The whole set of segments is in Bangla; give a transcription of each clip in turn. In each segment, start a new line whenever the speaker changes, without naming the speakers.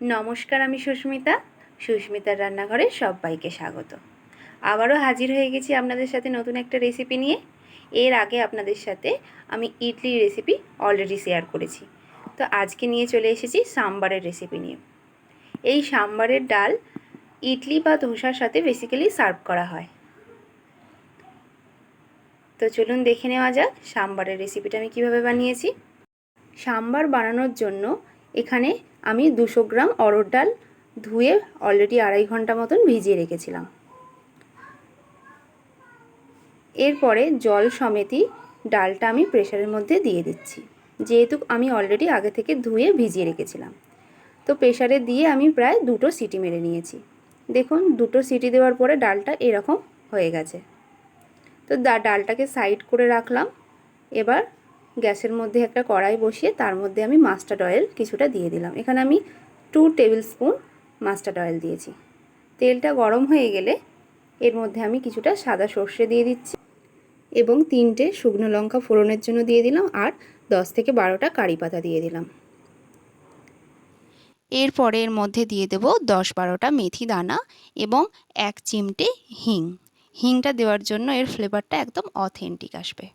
নমস্কার, আমি সুস্মিতা। সুস্মিতার রান্নাঘরে সবাইকে স্বাগত। আবারও হাজির হয়ে গেছি আপনাদের সাথে নতুন একটা রেসিপি নিয়ে। এর আগে আপনাদের সাথে আমি ইডলির রেসিপি অলরেডি শেয়ার করেছি, তো আজকে নিয়ে চলে এসেছি সাম্বারের রেসিপি নিয়ে। এই সাম্বারের ডাল ইডলি বা ধোসার সাথে বেসিক্যালি সার্ভ করা হয়। তো চলুন দেখে নেওয়া যাক সাম্বারের রেসিপিটা আমি কীভাবে বানিয়েছি। সাম্বার বানানোর জন্য এখানে আমি 200 গ্রাম অরহর ডাল ধুয়ে অলরেডি 2.5 ঘন্টা মতন ভিজিয়ে রেখেছিলাম। এরপরে জল সমেতই ডালটা আমি প্রেসারের মধ্যে দিয়ে দিচ্ছি, যেহেতু আমি অলরেডি আগে থেকে ধুয়ে ভিজিয়ে রেখেছিলাম। তো প্রেসারে দিয়ে আমি প্রায় 2টো সিটি মেরে নিয়েছি। দেখুন 2টো সিটি দেওয়ার পরে ডালটা এরকম হয়ে গেছে। তো ডালটাকে সাইড করে রাখলাম। এবার গ্যাসের মধ্যে একটা কড়াই বসিয়ে তার মধ্যে আমি মাস্টার্ড অয়েল কিছুটা দিয়ে দিলাম। এখানে আমি 2 টেবিল স্পুন মাস্টার্ড অয়েল দিয়েছি। তেলটা গরম হয়ে গেলে এর মধ্যে আমি কিছুটা সাদা সর্ষে দিয়ে দিচ্ছি এবং 3টে শুকনো লঙ্কা ফোড়নের জন্য দিয়ে দিলাম, আর 10 থেকে 12টা কারি পাতা দিয়ে দিলাম। এরপরে এর মধ্যে দিয়ে দেব 10-12টা মেথি দানা এবং 1 চিমটে হিং। হিংটা দেওয়ার জন্য এর ফ্লেভারটা একদম অথেন্টিক আসবে।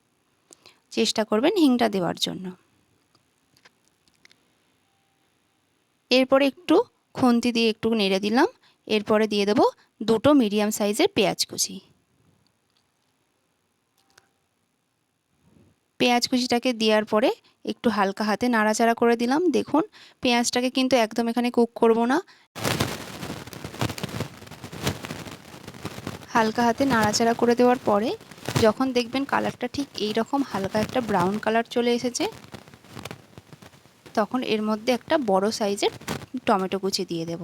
চেষ্টা করবেন হিংটা দেওয়ার জন্য। এরপরে একটু খুন্তি দিয়ে একটু নেড়ে দিলাম। এরপরে দিয়ে দেব 2টো মিডিয়াম সাইজের পেঁয়াজ কুচি। পেঁয়াজ কুচিটাকে দেওয়ার পরে একটু হালকা হাতে নাড়াচাড়া করে দিলাম। দেখুন পেঁয়াজটাকে কিন্তু একদম এখানে কুক করব না, হালকা হাতে নাড়াচাড়া করে দেওয়ার পরে যখন দেখবেন কালারটা ঠিক এই রকম হালকা একটা ব্রাউন কালার চলে এসেছে, তখন এর মধ্যে একটা বড় সাইজের টমেটো কুচি দিয়ে দেব।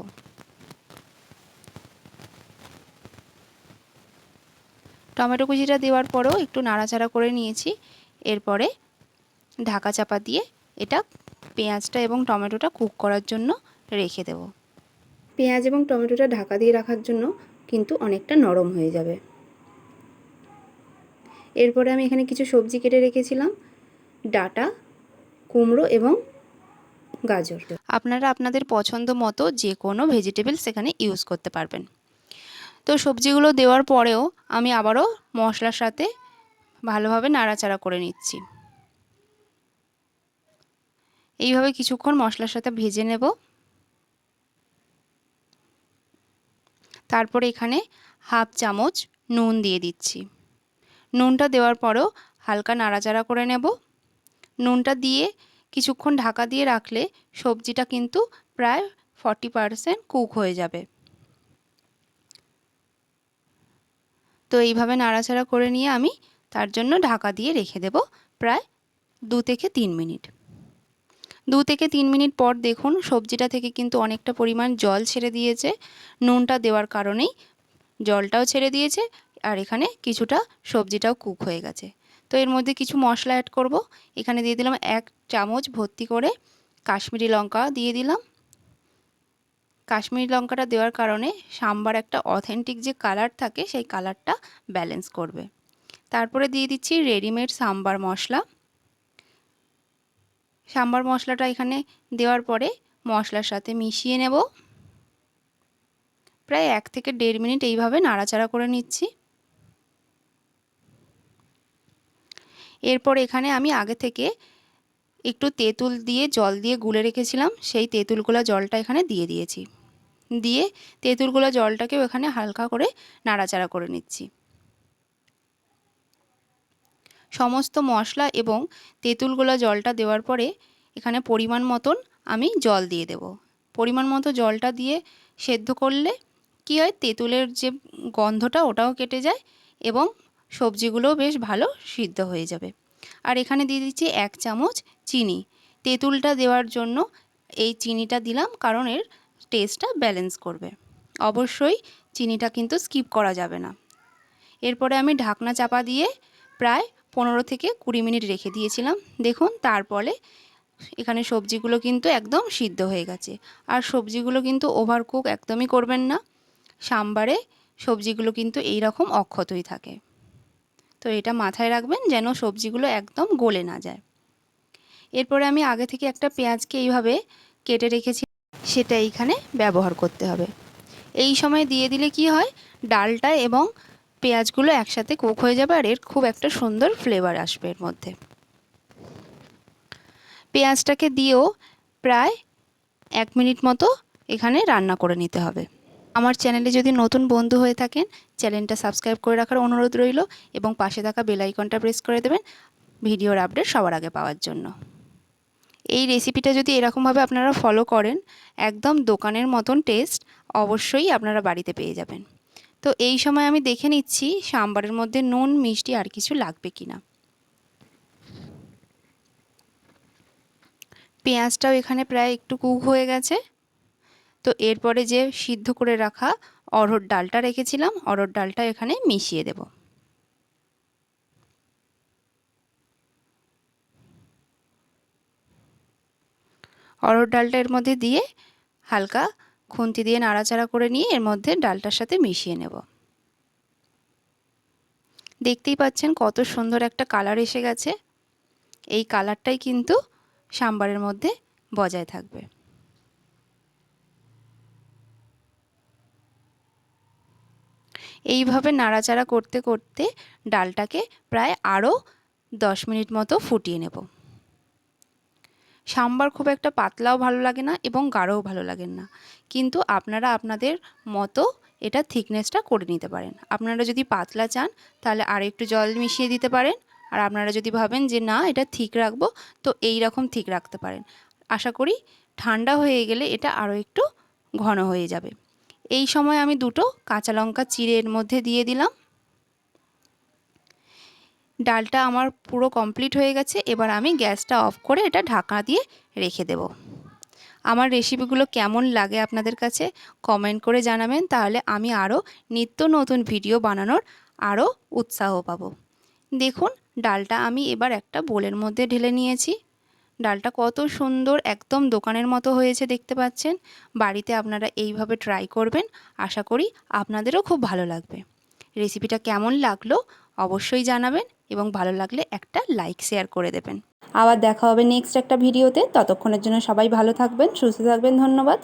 টমেটো কুচিটা দেওয়ার পরেও একটু নাড়াচাড়া করে নিয়েছি। এরপরে ঢাকা চাপা দিয়ে এটা পেঁয়াজটা এবং টমেটোটা কুক করার জন্য রেখে দেব। পেঁয়াজ এবং টমেটোটা ঢাকা দিয়ে রাখার জন্য কিন্তু অনেকটা নরম হয়ে যাবে। এরপরে আমি এখানে কিছু সবজি কেটে রেখেছিলাম, ডাঁটা, কুমড়ো এবং গাজর। আপনারা আপনাদের পছন্দ মতো যে কোনো ভেজিটেবলস এখানে ইউজ করতে পারবেন। তো সবজিগুলো দেওয়ার পরেও আমি আবারও মশলার সাথে ভালোভাবে নাড়াচাড়া করে নিচ্ছি। এইভাবে কিছুক্ষণ মশলার সাথে ভেজে নেব। তারপরে এখানে হাফ চামচ নুন দিয়ে দিচ্ছি। নুনটা দেওয়ার পরেও হালকা নাড়াচাড়া করে নেব। নুনটা দিয়ে কিছুক্ষণ ঢাকা দিয়ে রাখলে সবজিটা কিন্তু প্রায় 40% কুক হয়ে যাবে। তো এইভাবে নাড়াচাড়া করে নিয়ে আমি তার জন্য ঢাকা দিয়ে রেখে দেব প্রায় 2 থেকে 3 মিনিট। 2 থেকে 3 মিনিট পর দেখুন সবজিটা থেকে কিন্তু অনেকটা পরিমাণ জল ছেড়ে দিয়েছে। নুনটা দেওয়ার কারণেই জলটাও ছেড়ে দিয়েছে, আর এখানে কিছুটা সবজিটাও কুক হয়ে গেছে। তো এর মধ্যে কিছু মশলা অ্যাড করব। এখানে দিয়ে দিলাম 1 চামচ ভর্তি করে কাশ্মীরি লঙ্কা দিয়ে দিলাম। কাশ্মীরি লঙ্কাটা দেওয়ার কারণে সাম্বার একটা অথেন্টিক যে কালার থাকে সেই কালারটা ব্যালেন্স করবে। তারপরে দিয়ে দিচ্ছি রেডিমেড সাম্বার মশলা। সাম্বার মশলাটা এখানে দেওয়ার পরে মশলার সাথে মিশিয়ে নেব। প্রায় 1 থেকে 1.5 মিনিট এইভাবে নাড়াচাড়া করে নিচ্ছি। এরপর এখানে আমি আগে থেকে একটু তেঁতুল দিয়ে জল দিয়ে গুলে রেখেছিলাম, সেই তেঁতুলগুলা জলটা এখানে দিয়ে দিয়েছি। দিয়ে তেঁতুলগুলা জলটাকেও এখানে হালকা করে নাড়াচাড়া করে নিচ্ছি। সমস্ত মশলা এবং তেঁতুলগুলা জলটা দেওয়ার পরে এখানে পরিমাণ মতন আমি জল দিয়ে দেব। পরিমাণ মতো জলটা দিয়ে সেদ্ধ করলে কি হয়, তেঁতুলের যে গন্ধটা ওটাও কেটে যায় এবং সবজিগুলোও বেশ ভালো সিদ্ধ হয়ে যাবে। আর এখানে দিয়ে দিচ্ছি 1 চামচ চিনি। তেঁতুলটা দেওয়ার জন্য এই চিনিটা দিলাম, কারণ এর টেস্টটা ব্যালেন্স করবে। অবশ্যই চিনিটা কিন্তু স্কিপ করা যাবে না। এরপরে আমি ঢাকনা চাপা দিয়ে প্রায় 15 থেকে 20 মিনিট রেখে দিয়েছিলাম। দেখুন তারপরে এখানে সবজিগুলো কিন্তু একদম সিদ্ধ হয়ে গেছে। আর সবজিগুলো কিন্তু ওভারকুক একদমই করবেন না। সাম্বারে সবজিগুলো কিন্তু এই রকম অক্ষতই থাকে। তো এটা মাথায় রাখবেন যেন সবজিগুলো একদম গলে না যায়। এরপরে আমি আগে থেকে একটা পেঁয়াজকে এইভাবে কেটে রেখেছি, সেটা এইখানে ব্যবহার করতে হবে। এই সময় দিয়ে দিলে কি হয়, ডালটা এবং পেঁয়াজগুলো একসাথে কুক হয়ে যাবে আর এর খুব একটা সুন্দর ফ্লেভার আসবে এর মধ্যে। পেঁয়াজটাকে দিয়েও প্রায় 1 মিনিট মতো এখানে রান্না করে নিতে হবে। আমার চ্যানেলে যদি নতুন বন্ধু হয়ে থাকেন, চ্যানেলটা সাবস্ক্রাইব করে রাখার অনুরোধ রইল এবং পাশে থাকা বেল আইকনটা প্রেস করে দেবেন ভিডিওর আপডেট সবার আগে পাওয়ার জন্য। এই রেসিপিটা যদি এরকমভাবে আপনারা ফলো করেন, একদম দোকানের মতন টেস্ট অবশ্যই আপনারা বাড়িতে পেয়ে যাবেন। তো এই সময় আমি দেখে নিচ্ছি সাম্বারের মধ্যে নুন মিষ্টি আর কিছু লাগবে কিনা। পেঁয়াজটাও এখানে প্রায় একটু কুক হয়ে গেছে। তো এরপরে যে সিদ্ধ করে রাখা অড়হর ডালটা রেখেছিলাম, অড়হর ডালটা এখানে মিশিয়ে দেব। অড়হর ডালটা এর মধ্যে দিয়ে হালকা খুন্তি দিয়ে নাড়াচাড়া করে নিয়ে এর মধ্যে ডালটার সাথে মিশিয়ে নেব। দেখতেই পাচ্ছেন কত সুন্দর একটা কালার এসে গেছে। এই কালারটাই কিন্তু সাম্বারের মধ্যে বজায় থাকবে। এইভাবে নাড়াচাড়া করতে করতে ডালটাকে প্রায় আরও 10 মিনিট মতো ফুটিয়ে নেব। সাম্বার খুব একটা পাতলাও ভালো লাগে না এবং গাঢ়ও ভালো লাগে না, কিন্তু আপনারা আপনাদের মতো এটা থিকনেসটা করে নিতে পারেন। আপনারা যদি পাতলা চান তাহলে আর একটু জল মিশিয়ে দিতে পারেন, আর আপনারা যদি ভাবেন যে না এটা ঠিক রাখবো তো এই রকম ঠিক রাখতে পারেন। আশা করি ঠান্ডা হয়ে গেলে এটা আরও একটু ঘন হয়ে যাবে। এই সময় আমি দুটো কাঁচা লঙ্কা চিড়ে এর মধ্যে দিয়ে দিলাম। ডালটা আমার পুরো কমপ্লিট হয়ে গেছে। এবার আমি গ্যাসটা অফ করে এটা ঢাকা দিয়ে রেখে দেব। আমার রেসিপিগুলো কেমন লাগে আপনাদের কাছে কমেন্ট করে জানাবেন, তাহলে আমি আরও নিত্য নতুন ভিডিও বানানোর আরও উৎসাহ পাবো। দেখুন ডালটা আমি এবার একটা বোলের মধ্যে ঢেলে নিয়েছি। ডালটা কত সুন্দর একদম দোকানের মতো হয়েছে দেখতে পাচ্ছেন। বাড়িতে আপনারা এইভাবে ট্রাই করবেন, আশা করি আপনাদেরও খুব ভালো লাগবে। রেসিপিটা কেমন লাগলো অবশ্যই জানাবেন এবং ভালো লাগলে একটা লাইক শেয়ার করে দেবেন। আবার দেখা হবে নেক্সট একটা ভিডিওতে। ততক্ষণের জন্য সবাই ভালো থাকবেন, সুস্থ থাকবেন। ধন্যবাদ।